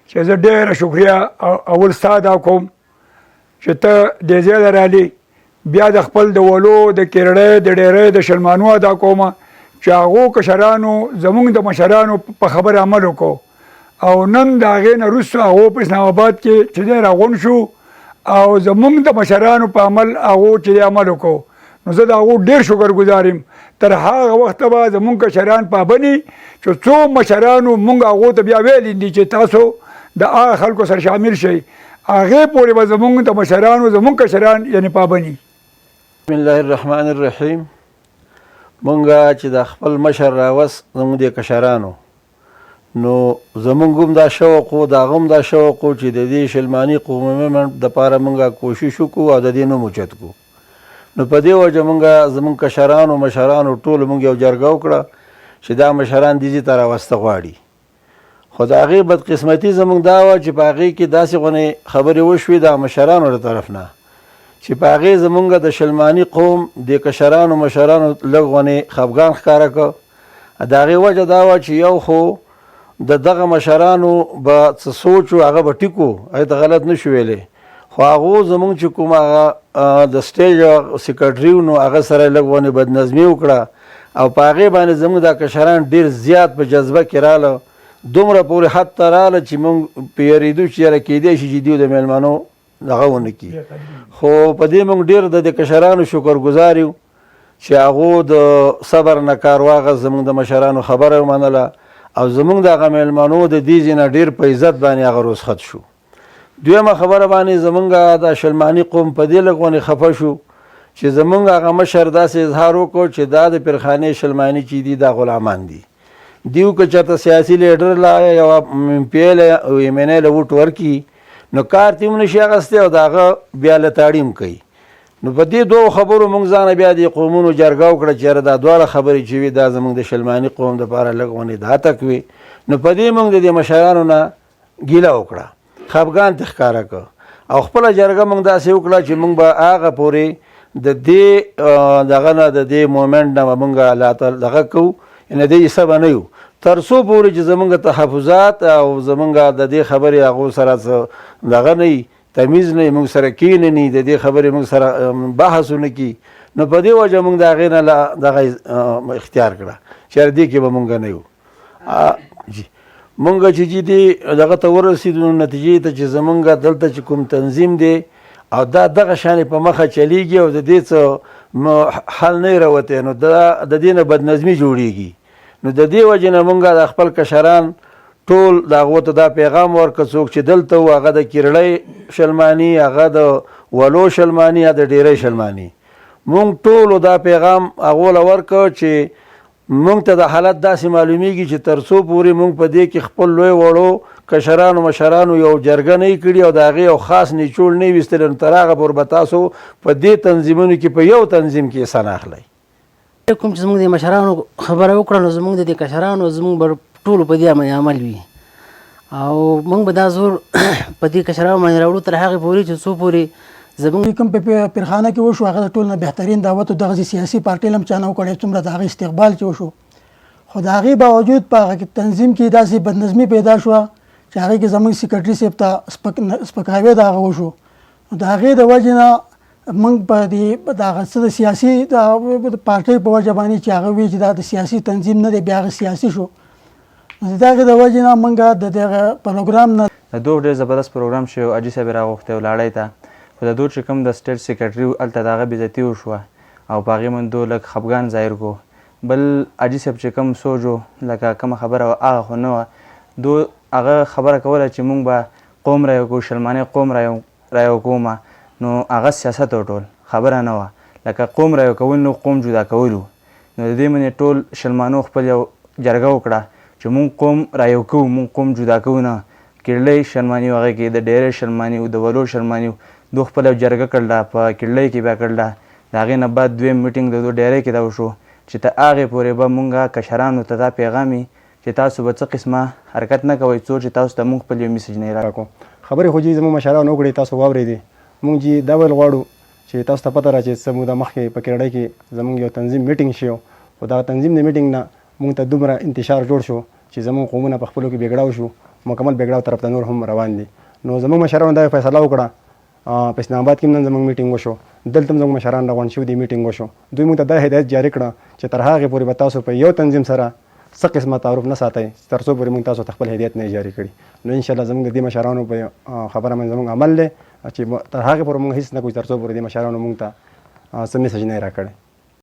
چې زه ډېره شکریه اول ستا ادا کوم چې ته دې ځای ته رالې. بیا د خپل د ولو د کیرړۍ د ډېرۍ د شلمانو ادا کومه چې هغو کشرانو زمونږ د مشرانو په خبره عمل وکړو او نن د هغې نه وروسته هغو په اسلام آباد کې چې دی راغونډ شو او زمونږ د مشرانو په عمل هغو چې دی عمل وکړو. نو زه د هغو ډېر شکر ګزار یم. تر هغه وخته به زمونږ کشران پابندي چې څو مشرانو مونږ هغو ته بیا ویلي دي چې تاسو د هغه خلکو سره شامل شئ، هغې پورې به زمونږ د مشرانو زمونږ کشران یعنې پابندي. بسم الله الرحمن الرحیم. مونږه چې د خپل مشر راوست زمونږ د کشرانو نو زمونږ هم دا شوق و د هغه هم دا شوق و چې د دې شلماني قومي منډ دپاره مونږه کوشش وکړو او د دې نوم اوچت کړو. نو په دې وجه مونږه زمونږ کشرانو مشرانو ټولو مونږ یو جرګه وکړه چې دا مشران دې ته راوسته غواړي. خو د هغې بدقسمتي زمونږ دا وه چې په هغې کې داسې غونې خبرې وشوې د مشرانو له طرف نه چې په هغې زمونږ د شلماني قوم د کشرانو مشرانو لږ غونې خفګان ښکاره کړ. د هغې وجه دا وه چې یو خو د دغه مشرانو به څه سوچ و هغه به ټیک و، هغې ته غلط نه شو ویلی، خو هغو زمونږ چې کوم هغه د سټیج سیکرټري و نو هغه سره یې لږ غونې بدنظمي وکړه او په هغې باندې زمونږ دا کشران ډېر زیات په جذبه کې راله، دومره پورې حد ته راله چې مونږ په یېرېدو چې یاره کیدی شي چې دوی د میلمنو دغه ونه کړي. خو په دې مونږ ډېر د دې کشرانو شکرګزار یو چې هغو د صبر نه کار واخیست، زمونږ د مشرانو خبره یې ومنله او زمونږ د هغه میلمنو د دې ځای نه ډېر په عزت باندې هغه رخصت شو. دویمه خبره باندې زمونږ د شلماني قوم په دې لږ غونې خفه شو چې زمونږ هغه مشر داسې اظهار وکړو چې دا د پرخانې شلماني چې دي دا غلامان دي. دیو که چېرته سیاسي لیډر له یو MP او MNA له ووټ ورکړي نو کار ته هم نشي اخیستی او د هغه بیا لتاړي هم کوي. نو په دې دوو خبرو مونږ ځانه بیا د قومونو جرګه وکړه چې یاره دا دواړه خبرې چې وي دا زمونږ د شلماني قوم دپاره لږ غونې دا تک وي. نو په دې مونږ د دې مشرانو نه ګیله وکړه، خفګان ترې ښکاره کړه او خپله جرګه مونږ داسې وکړه چې مونږ به هغه پورې د دې دغه نه د دې مومنټ نه به مونږ دغه کوو، یعنې د دې حصه به نه یو تر څو پورې چې زمونږ تحفظات او زمونږ د دې خبرې هغو سره څه دغه نه وي، تمیز نه وي، مونږ سره کښېنني، د دې خبرې مونږ سره بحث ونه کړي. نو په دې وجه مونږ د هغې نه دغه اختیار کړه چې دې کې به مونږ نه یو. جی مونږ چې دې دغه ته ورسېدو نو نتیجې ته چې زمونږ دلته چې کوم تنظیم دی او دا دغه شانې په مخه چلیږي او د دې څه حل نه یې راوتی نو د دې نه بدنظمي جوړېږي. نو د دې وجې نه مونږ د خپل کشران ټول د هغو ته دا پیغام ورکړه څوک چې دلته و هغه د کیرړۍ شلماني، هغه د ولو شلماني یا د ډېرۍ شلماني، مونږ ټولو دا پیغام هغو له ورکړه چې مونږ ته د حالت داسې معلومیږي چې تر څو پورې مونږ په دې کې خپل لوی وړو کشرانو مشرانو یو جرګه نه یې کړي او د هغې یو خاص نیچوړ نه یې ویستلی، نو تر هغه پورې به تاسو په دې تنظیمونو کې په یو تنظیم کې حصه نه اخلئ. کوم چې زموږ د مشرانو خبره وکړه نو زموږ د کشرانو زموږ به ټولو په دې عمل وي او موږ به دا زور په دې کشرانو باندې راوړو تر هغې پورې چې څو پورې زموږ کوم په پرخانه کې وشو هغه د ټول نه بهترین دعوت او دغه سیاسي پارټۍ هم چا نه وکړی څومره د هغې استقبال چې وشو، خو د هغې باوجود په هغه تنظیم کې داسې بدنظمي پیدا شوه چې هغې کې زموږ سیکرټري صاحب ته سپکاوی د هغه وشو. د هغې د وجې نه موږ په دې دغه څه د سیاسي پارټۍ په وجه باندې چې هغه وی چې دا د سیاسي تنظیم نه دی بیا هغه سیاسي شو، نو د هغې د وجې نه موږ د دغه پروګرام نه د دوه ډېر زبردست پروګرام چې یو حاجي صاحب یې راغوښتی ولاړی ته خو د دوه چې کوم د سټیټ سیکرټري و هلته د هغه بېزتي وشوه او په هغې باندې دوه لږ خفګان ظاهر کړو. بل حاجي صاحب چې کوم سوچ و لکه کومه خبره وه هغه خو نه وه، دوه هغه خبره کوله چې موږ به قوم را یو کړو، شلماني قوم را یو کومه، نو هغه سیاست و ټول خبره نه وه، لکه قوم را یو کول نو قوم جدا کولو. نو د دې باندې ټول شلمانو خپل یو جرګه وکړه چې مونږ قوم را یو کوو، مونږ قوم جدا کوو نه. کیرړۍ شلماني و هغې کې د ډېرۍ شلماني و د ولو شلماني و دوی خپله جرګه کړله په کیرړۍ کې بیا کړله. د هغې نه بعد دویم میټینګ د دوی ډېرۍ کې دا وشو چې تر هغې پورې به مونږ کشرانو ته دا پیغام وي چې تاسو به څه قسمه حرکت نه کوئ څو چې تاسو ته مونږ خپل یو میسج نه راکړو. خبرې خو چې زموږ مشرانو وکړې تاسو واورېدې، مونږ چې دا ویل غواړو چې تاسو ته پته را چې څه موده مخکې په کیرړۍ کې زموږ یو تنظیم میټینګ شو، خو دا تنظیم د میټینګ نه مونږ ته دومره انتشار جوړ شو چې زموږ قومونه په خپلو کې بېګړه وشو، مکمل بګړاو طرف ته نور هم روان دي. نو زموږ مشرانو دا فیصله وکړه په اسلام آباد کې نن زموږ میټینګ وشو، دلته هم زموږ مشران راغونډ شوي دي، میټینګ وشو. دوی موږ ته دا هدایت جاري کړه چې تر هغې پورې به تاسو په یو تنظیم سره څه قسمه تعارف نه ساتئ تر څو پورې موږ تاسو ته خپل هدایت نه جاري کړي. نو انشاءالله زموږ د دې مشرانو په خبره باندې زموږ عمل دی چې تر هغې پورې موږ هېڅ نه کوو تر څو پورې دې مشرانو موږ ته څه میسج نه یې راکړی.